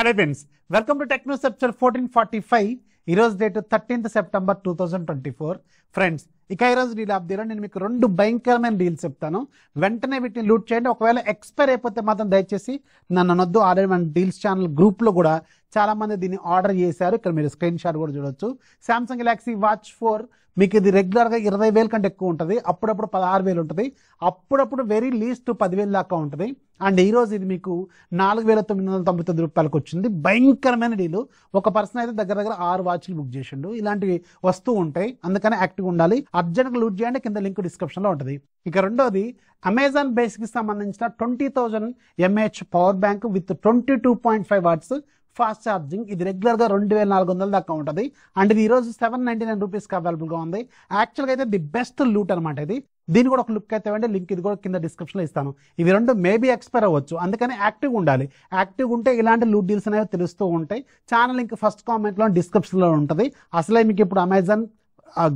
Hello friends, welcome to tech news episode 1445. ఈరోజు date 13th September 2024. Friends, ఇక ఈరోజు deal of డీలో నేను మీకు రెండు భయంకరమైన డీల్స్ చెప్తాను. వెంటనే వీటిని లూట్ చేయండి. ఒకవేళ ఎక్స్పైర్ అయిపోతే మాత్రం దయచేసి నన్ను అనొద్దు. ఆల్రెడీ మన డీల్స్ ఛానల్ గ్రూప్లో కూడా చాలా మంది దీన్ని ఆర్డర్ చేశారు. ఇక్కడ మీరు స్క్రీన్ షాట్ కూడా చూడొచ్చు. సామ్సంగ్ గెలాక్సీ వాచ్ 4 మీకు ఇది రెగ్యులర్గా 20,000 కంటే ఎక్కువ ఉంటుంది, అప్పుడప్పుడు 16,000 ఉంటుంది, అప్పుడప్పుడు వెరీ లీస్ట్ 10,000 దాకా ఉంటుంది. అండ్ ఈరోజు ఇది మీకు 4,999 రూపాయలకు వచ్చింది. భయంకరమైన డీలు. ఒక పర్సన్ అయితే దగ్గర 6 వాచ్లు బుక్ చేసిండు. ఇలాంటివి వస్తూ ఉంటాయి, అందుకని యాక్టివ్ ఉండాలి. అర్జెంట్గా లూట్ చేయండి, కింద లింక్ డిస్క్రిప్షన్లో ఉంటుంది. ఇక రెండోది, అమెజాన్ బేస్కి సంబంధించిన 20,000 mAh power bank with 22.5 watts fast charging. ఇది రెగ్యులర్గా 2,400 దాకా ఉంటుంది. అండ్ ఇది ఈరోజు 799 రూపీస్కి అవైలబుల్గా ఉంది. యాక్చువల్గా అయితే ది బెస్ట్ లూట్ అనమాట ఇది. దీని కూడా ఒక లుక్ అయితే ఇవ్వండి. లింక్ ఇది కూడా కింద డిస్క్రిప్షన్లో ఇస్తాను. ఇవి రెండు మేబీ ఎక్స్పైర్ అవ్వచ్చు, అందుకని యాక్టివ్గా ఉండాలి. యాక్టివ్గా ఉంటే ఇలాంటి లూట్ డీల్స్ అనేవి తెలుస్తూ ఉంటాయి. ఛానల్ లింక్ ఫస్ట్ కామెంట్లో డిస్క్రిప్షన్లో ఉంటుంది. అసలే మీకు ఇప్పుడు Amazon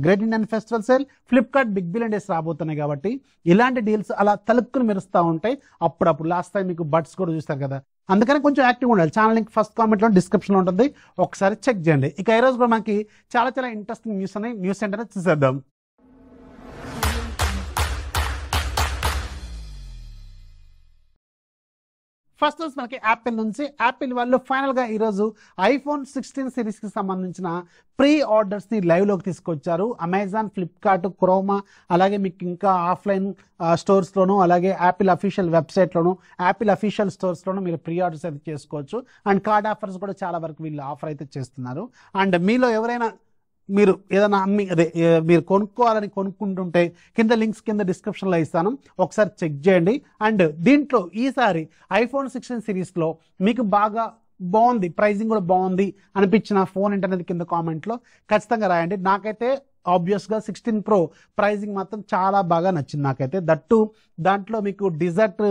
great Indian festival sale, Flipkart big billion days రాబోతున్నాయి కాబట్టి ఇలాంటి డీల్స్ అలా తలుక్కుని మెరుస్తూ ఉంటాయి అప్పుడప్పుడు. లాస్ట్ టైం మీకు బడ్స్ కూడా చూస్తారు కదా, అందుకని కొంచెం యాక్టివ్ ఉండాలి. ఛానల్ లింక్ ఫస్ట్ కామెంట్లో డిస్క్రిప్షన్లో ఉంటుంది, ఒకసారి చెక్ చేయండి. ఇక ఈరోజు కూడా మనకి చాలా ఇంట్రెస్టింగ్ న్యూస్ ఉన్నాయి. న్యూస్ ఏంటనే చూసేద్దాం. ఫస్ట్ న్యూస్ మనకి యాపిల్ నుంచి. యాపిల్ వాళ్ళు ఫైనల్గా ఈరోజు iPhone 16 సిరీస్కి సంబంధించిన ప్రీ ఆర్డర్స్ని లైవ్లోకి తీసుకొచ్చారు. అమెజాన్, ఫ్లిప్కార్ట్, క్రోమా, అలాగే మీకు ఇంకా ఆఫ్లైన్ స్టోర్స్లోను, అలాగే యాపిల్ అఫీషియల్ వెబ్సైట్లోను, యాపిల్ అఫీషియల్ స్టోర్స్లోను మీరు ప్రీ ఆర్డర్స్ అయితే చేసుకోవచ్చు. అండ్ కార్డ్ ఆఫర్స్ కూడా చాలా వరకు వీళ్ళు ఆఫర్ అయితే చేస్తున్నారు. అండ్ మీలో ఎవరైనా మీరు ఏదైనా మీరు కొనుక్కుంటుంటే కింద లింక్స్ కింద డిస్క్రిప్షన్లో ఇస్తాను, ఒకసారి చెక్ చేయండి. అండ్ దీంట్లో ఈసారి iPhone 16 సిరీస్లో మీకు బాగా బాగుంది, ప్రైజింగ్ కూడా బాగుంది అనిపించిన ఫోన్ ఏంటనేది కింద కామెంట్లో ఖచ్చితంగా రాయండి. నాకైతే ఆబ్వియస్గా 16 Pro ప్రైజింగ్ మాత్రం చాలా బాగా నచ్చింది నాకైతే. దట్టు దాంట్లో మీకు డిజర్ట్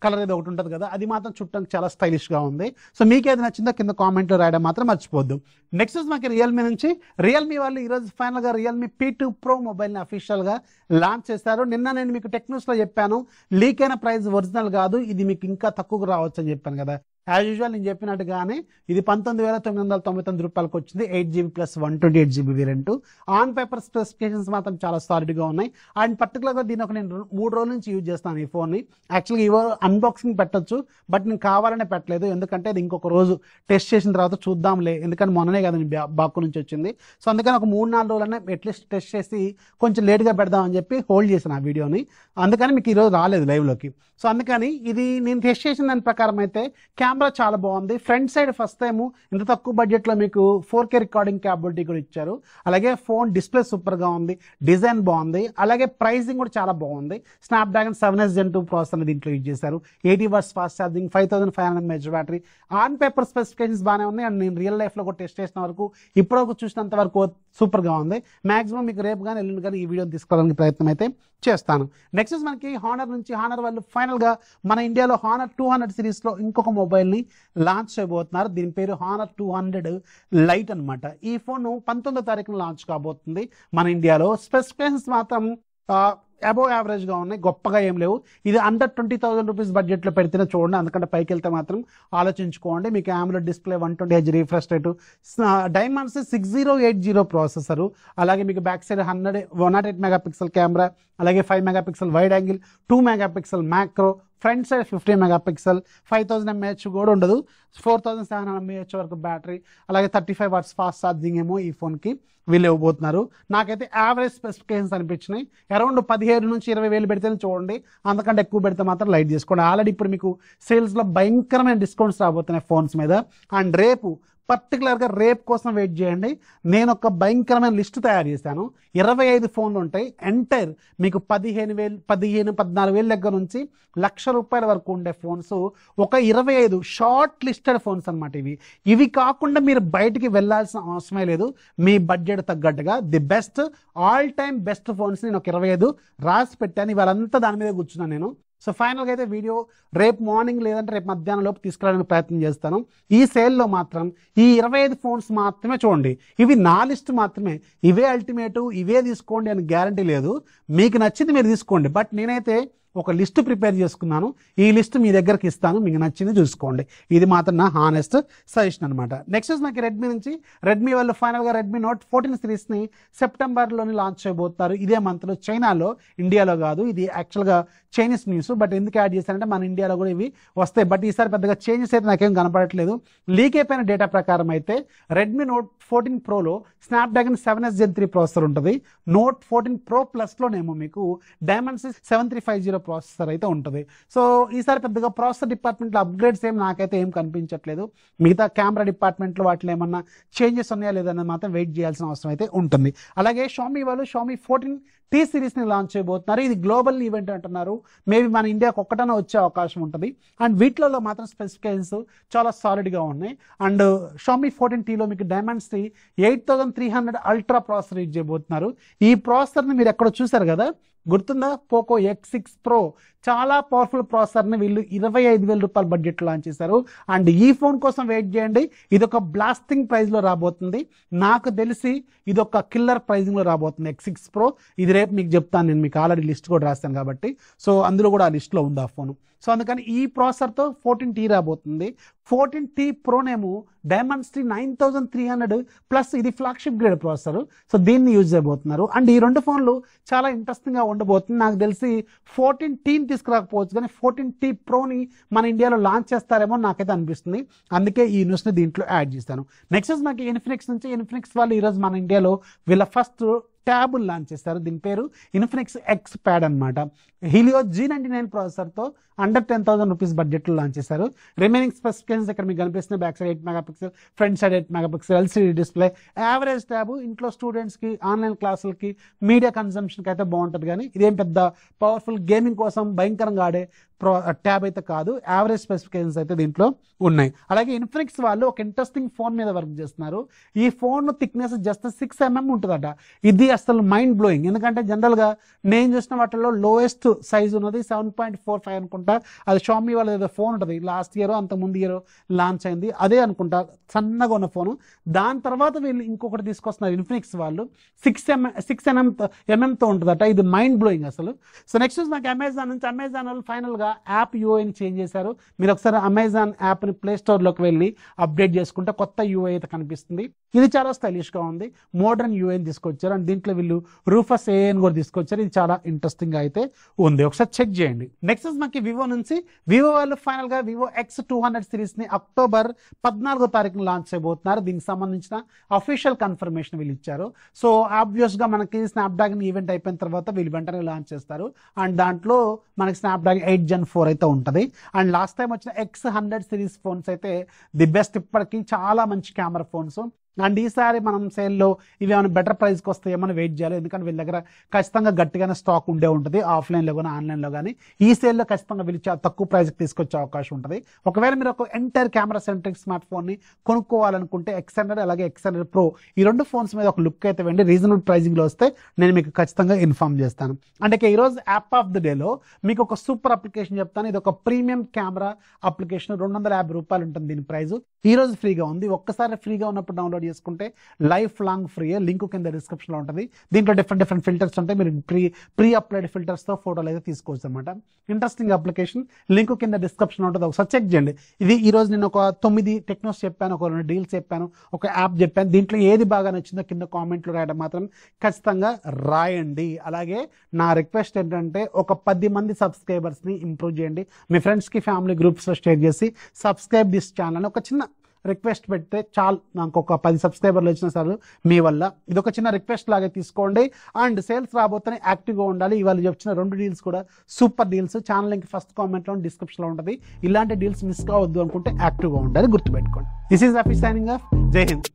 కలర్ ఏదో ఒకటి ఉంటుంది కదా, అది మాత్రం చుట్టానికి చాలా స్టైలిష్గా ఉంది. సో మీకు ఏది నచ్చిందో కింద కామెంట్లో రాయడం మాత్రం మర్చిపోద్దు. నెక్స్ట్ మనకి రియల్మీ నుంచి. రియల్మీ వాళ్ళు ఈరోజు ఫైనల్గా రియల్మీ P2 Pro మొబైల్ని అఫీషియల్గా లాంచ్ చేశారు. నిన్న నేను మీకు టెక్ న్యూస్లో చెప్పాను, లీక్ అయిన ప్రైస్ ఒరిజినల్ కాదు, ఇది మీకు ఇంకా తక్కువకు రావచ్చు అని చెప్పాను కదా. యాజ్ యూజువల్ నేను చెప్పినట్టుగానే ఇది 19,999 రూపాయలకు వచ్చింది. 8GB plus 128GB variant. On paper specifications మాత్రం చాలా సాలిడ్గా ఉన్నాయి. అండ్ పర్టికులర్గా దీని ఒక నేను 3 రోజుల నుంచి యూజ్ చేస్తాను ఈ ఫోన్ని. యాక్చువల్గా ఇవో అన్బాక్సింగ్ పెట్టచ్చు, బట్ నేను కావాలనే పెట్టలేదు, ఎందుకంటే ఇది ఇంకొక రోజు టెస్ట్ చేసిన తర్వాత చూద్దాంలే, ఎందుకంటే మొన్ననే కదా బాకు నుంచి వచ్చింది. సో అందుకని ఒక 3-4 రోజులనే అట్లీస్ట్ టెస్ట్ చేసి కొంచెం లేట్గా పెడదామని చెప్పి హోల్డ్ చేసిన ఆ వీడియోని. అందుకని మీకు ఈరోజు రాలేదు లైవ్లోకి. సో అందుకని ఇది నేను టెస్ట్ చేసిన దాని ప్రకారం అయితే కెమెరా చాలా బాగుంది. ఫ్రంట్ సైడ్ ఫస్ట్ టైం ఇంత తక్కువ బడ్జెట్లో మీకు 4K రికార్డింగ్ క్యాపబిలిటీ కూడా ఇచ్చారు. అలాగే ఫోన్ డిస్ప్లే సూపర్గా ఉంది, డిజైన్ బాగుంది, అలాగే ప్రైసింగ్ కూడా చాలా బాగుంది. స్నాప్డ్రాగన్ 7S Gen 2 ప్రాసెసర్ దీంట్లో యూజ్ చేశారు. 80 watts fast charging, 5500 mAh battery. On paper specifications బాగానే ఉన్నాయి. అండ్ నేను రియల్ లైఫ్లో కూడా టెస్ట్ చేసిన వరకు ఇప్పటివరకు చూసినంత వరకు సూపర్గా ఉంది. మాక్సిమం మీకు రేపు కానీ ఎల్లుండి కానీ ఈ వీడియోని తీసుకోవడానికి ప్రయత్నం అయితే చేస్తాను. నెక్స్ట్ మనకి హానర్ నుంచి. హానర్ వాళ్ళు ఫైనల్గా మన ఇండియాలో హానర్ 200 సిరీస్లో ఇంకొక మొబైల్ని లాంచ్ చేయబోతున్నారు. దీని పేరు హానర్ 200 లైట్ అనమాట. ఈ ఫోన్ 19వ తారీఖున లాంచ్ కాబోతుంది మన ఇండియాలో. స్పెసిఫికేషన్స్ మాత్రం అబోవ్ యావరేజ్గా ఉన్నాయి, గొప్పగా ఏం లేవు. ఇది అండర్ 20,000 రూపీస్ బడ్జెట్లో పెడితేనే చూడండి, అందుకంటే పైకి వెళ్తే మాత్రం ఆలోచించుకోండి. మీకు AMOLED display, 120Hz refresh rate, diamonds 6080 processor, అలాగే మీకు బ్యాక్ సైడ్ 108 మెగాపిక్సెల్ కెమెరా, అలాగే 5 megapixel wide angle, 2 megapixel macro, front side 50 megapixel, 5000 mAh కూడా ఉండదు, 4700 mAh వరకు బ్యాటరీ, అలాగే 35 వాట్స్ ఫాస్ట్ ఛార్జింగ్ ఏమో ఈ ఫోన్కి వీళ్ళు ఇవ్వబోతున్నారు. నాకైతే యావరేజ్ స్పెసిఫికేషన్స్ అనిపించినాయి. అరౌండ్ 17 నుంచి 20,000 పెడితేనే చూడండి, అంతకంటే ఎక్కువ పెడితే మాత్రం లైట్ చేసుకోండి. ఆల్రెడీ ఇప్పుడు మీకు సేల్స్లో భయంకరమైన డిస్కౌంట్స్ రాబోతున్నాయి ఫోన్స్ మీద. అండ్ పర్టికులర్గా రేపు కోసం వెయిట్ చేయండి. నేను ఒక భయంకరమైన లిస్ట్ తయారు చేశాను. 25 ఫోన్లు ఉంటాయి. ఎంటైర్ మీకు 14,000 దగ్గర నుంచి ₹1,00,000 వరకు ఉండే ఫోన్స్, ఒక 25 షార్ట్ లిస్టెడ్ ఫోన్స్ అనమాట. ఇవి కాకుండా మీరు బయటికి వెళ్ళాల్సిన అవసరమే లేదు. మీ బడ్జెట్ తగ్గట్టుగా the best, all time best phones నేను ఒక 25 రాసి పెట్టాను. ఇవాళంతా దాని మీద కూర్చున్నాను నేను. సో ఫైనల్గా అయితే వీడియో రేపు మార్నింగ్ లేదంటే రేపు మధ్యాహ్నం లోపు తీసుకురావడానికి ప్రయత్నం చేస్తాను. ఈ సేల్లో మాత్రం ఈ 25 ఫోన్స్ మాత్రమే చూడండి. ఇవి నా లిస్ట్ మాత్రమే, ఇవే అల్టిమేటు, ఇవే తీసుకోండి అని గ్యారంటీ లేదు. మీకు నచ్చింది మీరు తీసుకోండి. బట్ నేనైతే ఒక లిస్ట్ ప్రిపేర్ చేసుకున్నాను. ఈ లిస్ట్ మీ దగ్గరికి ఇస్తాను, మీకు నచ్చింది చూసుకోండి. ఇది మాత్రం నా హానెస్ట్ సజెషన్ అనమాట. నెక్స్ట్ నాకు రెడ్మీ నుంచి రెడ్మీ వాళ్ళు ఫైనల్గా రెడ్మీ నోట్ 14 సిరీస్ని సెప్టెంబర్లోని లాంచ్ చేయబోతున్నారు. ఇదే మంత్లో చైనాలో, ఇండియాలో కాదు. ఇది యాక్చువల్గా చైనీస్ న్యూస్, బట్ ఎందుకు యాడ్ చేశారంటే మన ఇండియాలో కూడా ఇవి వస్తాయి. బట్ ఈసారి పెద్దగా చేంజెస్ అయితే నాకేం కనపడట్లేదు. లీక్ అయిపోయిన డేటా ప్రకారం అయితే రెడ్మీ నోట్ 14 ప్రోలో స్నాప్డ్రాగన్ 7S Gen 3 ప్రాసెసర్ ఉంటుంది. నోట్ 14 ప్రో ప్లస్లోనేమో మీకు డైమెన్సిటీ 7350 ప్రాసెసర్ అయితే ఉంటుంది. సో ఈసారి పెద్దగా ప్రాసెసర్ డిపార్ట్మెంట్లో అప్గ్రేడ్స్ నాకైతే ఏం కనిపించట్లేదు. మిగతా కెమెరా డిపార్ట్మెంట్లో వాటిలో ఏమన్నా చేంజెస్ ఉన్నాయా లేదన్నది మాత్రం వెయిట్ చేయాల్సిన అవసరం అయితే ఉంటుంది. అలాగే షామీ వాళ్ళు షామీ 14T సిరీస్ని లాంచ్ చేయబోతున్నారు. ఇది గ్లోబల్ ఈవెంట్ అంటున్నారు. మేబీ మన ఇండియాకి ఒక్కటనే వచ్చే అవకాశం ఉంటుంది. అండ్ వీటిలో మాత్రం స్పెసిఫికేషన్స్ చాలా సాలిడ్గా ఉన్నాయి. అండ్ షామీ 14Tలో మీకు డైమెన్సిటీ 8300 అల్ట్రా ప్రాసెసర్ యూజ్ చేయబోతున్నారు. ఈ ప్రాసెసర్ని మీరు ఎక్కడో చూసారు కదా, గుర్తుందా? పోకో X6 Pro చాలా పవర్ఫుల్ ప్రాసెసర్ని వీళ్ళు 25,000 రూపాయల బడ్జెట్లో లాంచ్ చేశారు. అండ్ ఈ ఫోన్ కోసం వెయిట్ చేయండి. ఇది ఒక బ్లాస్టింగ్ ప్రైస్లో రాబోతుంది. నాకు తెలిసి ఇది ఒక కిల్లర్ ప్రైజింగ్లో రాబోతుంది X6 Pro. ఇది రేపు మీకు చెప్తాను, నేను మీకు ఆల్రెడీ లిస్ట్ కూడా రాస్తాను కాబట్టి. సో అందులో కూడా ఆ లిస్ట్లో ఉంది ఆ ఫోన్. సో అందుకని ఈ ప్రాసెసర్తో 14T రాబోతుంది. 14T ప్రోనేమో డైమెన్సిటీ 9300 ప్లస్ ఇది ఫ్లాగ్షిప్ గ్రేడ్ ప్రాసెసర్. సో దీన్ని యూజ్ చేయబోతున్నారు. అండ్ ఈ రెండు ఫోన్లు చాలా ఇంట్రెస్టింగ్గా ఉండబోతుంది. నాకు తెలిసి 14Tని తీసుకురాకపోవచ్చు, కానీ 14T ప్రోని మన ఇండియాలో లాంచ్ చేస్తారేమో నాకైతే అనిపిస్తుంది. అందుకే ఈ న్యూస్ని దీంట్లో యాడ్ చేస్తాను. నెక్స్ట్ నాకు ఇన్ఫినిక్స్ నుంచి ఇన్ఫినిక్స్ వాళ్ళు ఈరోజు మన ఇండియాలో వీళ్ళ ఫస్ట్ ట్యాబుల్ లాంచ్ చేస్తారు. దీని పేరు ఇన్ఫినిక్స్ ఎక్స్ ప్యాడ్ అనమాట. హీలియో G99 ప్రాసెసర్తో అండర్ 10,000 రూపీస్ బడ్జెట్లో లాంచ్ చేశారు. రిమైనింగ్ స్పెసిఫికేషన్స్ ఇక్కడ మీకు కనిపిస్తున్నాయి. Back side 8 megapixel, front side 8 megapixel LCD display. Average tab, ఇంట్లో స్టూడెంట్స్కి, ఆన్లైన్ క్లాసులకి, మీడియా కన్సంప్షన్కి అయితే బాగుంటుంది. కానీ ఇదేం పెద్ద పవర్ఫుల్ గేమింగ్ కోసం భయంకరంగా ఆడే ట్యాబ్ అయితే కాదు. యావరేజ్ స్పెసిఫికేషన్స్ అయితే దీంట్లో ఉన్నాయి. అలాగే ఇన్ఫినిక్స్ వాళ్ళు ఒక ఇంట్రెస్టింగ్ ఫోన్ మీద వర్క్ చేస్తున్నారు. ఈ ఫోన్ థిక్నెస్ జస్ట్ 6mm ఉంటుందట. ఇది అసలు మైండ్ బ్లోయింగ్. ఎందుకంటే జనరల్గా నేను చూసిన వాటిల్లో లోయెస్ట్ సైజ్ ఉన్నది 7.45 అనుకుంటా. అది షామీ వాళ్ళ ఏదో ఫోన్ ఉంటుంది, లాస్ట్ ఇయర్ అంతకుముందు ఇయర్ లాంచ్ అయింది, అదే అనుకుంటా, సన్నగా ఉన్న ఫోను. దాని తర్వాత వీళ్ళు ఇంకొకటి తీసుకొస్తున్నారు ఇన్ఫినిక్స్ వాళ్ళు, 6mm ఉంటుందట. ఇది మైండ్ బ్లోయింగ్ అసలు. సో నెక్స్ట్ నాకు అమెజాన్ నుంచి, అమెజాన్ వాళ్ళు ఫైనల్గా యాప్ యూఐని చేంజ్ చేశారు. మీరు ఒకసారి అమెజాన్ యాప్ని ప్లే స్టోర్లోకి వెళ్ళి అప్డేట్ చేసుకుంటే కొత్త యూఐ అయితే కనిపిస్తుంది. ఇది చాలా స్టైలిష్గా ఉంది. మోడర్న్ యూఐని తీసుకొచ్చారు. అండ్ దీంట్లో వీళ్ళు రూఫస్ ఏఎన్ కూడా తీసుకొచ్చారు. ఇది చాలా ఇంట్రెస్టింగ్ అయితే ఉంది, ఒకసారి చెక్ చేయండి. నెక్స్ట్ మనకి వివో నుంచి, వివో వాళ్ళు ఫైనల్గా వివో X200 సిరీస్ని అక్టోబర్ 14వ తారీఖున లాంచ్ చేయబోతున్నారు. దీనికి సంబంధించిన అఫీషియల్ కన్ఫర్మేషన్ వీళ్ళు ఇచ్చారు. సో ఆబ్వియస్గా మనకి స్నాప్డ్రాగన్ ఈవెంట్ అయిపోయిన తర్వాత వీళ్ళు వెంటనే లాంచ్ చేస్తారు. అండ్ దాంట్లో మనకి స్నాప్డ్రాగన్ 8 Gen 4 అయితే ఉంటుంది. అండ్ లాస్ట్ టైం వచ్చిన X100 సిరీస్ ఫోన్స్ అయితే ది బెస్ట్, ఇప్పటికీ చాలా మంచి కెమెరా ఫోన్స్. అండ్ ఈసారి మనం సేల్లో ఇవి ఏమైనా బెటర్ ప్రైస్కి వస్తాయేమని వెయిట్ చేయాలి. ఎందుకంటే వీళ్ళ దగ్గర ఖచ్చితంగా గట్టిగానే స్టాక్ ఉండే ఉంటుంది, ఆఫ్లైన్లో కానీ ఆన్లైన్లో కానీ. ఈ సేల్లో ఖచ్చితంగా వీళ్ళు చాలా తక్కువ ప్రైస్కి తీసుకొచ్చే అవకాశం ఉంటుంది. ఒకవేళ మీరు ఒక ఎంటైర్ కెమెరా సెంట్రిక్ స్మార్ట్ ఫోన్ని కొనుక్కోవాలనుకుంటే X100 అలాగే X100 Pro ఈ రెండు ఫోన్స్ మీద ఒక లుక్ అయితే వెండి రీజనబుల్ ప్రైజింగ్లో వస్తే నేను మీకు ఖచ్చితంగా ఇన్ఫార్మ్ చేస్తాను. అంటే ఈరోజు యాప్ ఆఫ్ ది డేలో మీకు ఒక సూపర్ అప్లికేషన్ చెప్తాను. ఇది ఒక ప్రీమియం కెమెరా అప్లికేషన్, 250 రూపాయలు ఉంటుంది దీని ప్రైస్. ఈరోజు ఫ్రీగా ఉంది. ఒక్కసారి ఫ్రీగా ఉన్నప్పుడు డౌన్లోడ్ చేసుకుంటే లైఫ్ లాంగ్ ఫ్రీ. లింక్ కింద డిస్క్రిప్షన్లో ఉంటుంది. దీంట్లో డిఫరెంట్ ఫిల్టర్స్ ఉంటాయి. మీరు ప్రీ అప్లైడ్ ఫిల్టర్స్తో ఫోటోలు అయితే తీసుకోవచ్చు అనమాట. ఇంట్రెస్టింగ్ అప్లికేషన్, లింక్ కింద డిస్క్రిప్షన్లో ఉంటుంది, ఒకసారి చెక్ చేయండి. ఇది ఈరోజు నేను ఒక 9 టెక్నోస్ చెప్పాను, ఒక 2 డీల్స్ చెప్పాను, ఒక యాప్ చెప్పాను. దీంట్లో ఏది బాగా నచ్చిందో కింద కామెంట్లు రాయడం మాత్రం ఖచ్చితంగా రాయండి. అలాగే నా రిక్వెస్ట్ ఏంటంటే ఒక 10 మంది సబ్స్క్రైబర్స్ని ఇంప్రూవ్ చేయండి. మీ ఫ్రెండ్స్కి, ఫ్యామిలీ గ్రూప్స్లో షేర్ చేసి సబ్స్క్రైబ్ దిస్ ఛానల్. ఒక చిన్న రిక్వెస్ట్ పెడితే చాలు, నాకు ఒక 10 సబ్స్క్రైబర్లు వచ్చిన సార్ మీ వల్ల. ఇది ఒక చిన్న రిక్వెస్ట్ లాగా తీసుకోండి. అండ్ సేల్స్ రాబోతేనే యాక్టివ్గా ఉండాలి. ఇవాళ వచ్చిన 2 డీల్స్ కూడా super deals. Channel link first కామెంట్లో, డిస్క్రిప్షన్లో ఉంటుంది. ఇలాంటి డీల్స్ మిస్ కావద్దు అనుకుంటే యాక్టివ్గా ఉండాలి, గుర్తుపెట్టుకోండి. దిస్ ఈజ్ అఫీ సైనింగ్ ఆఫ్. జై హింద్.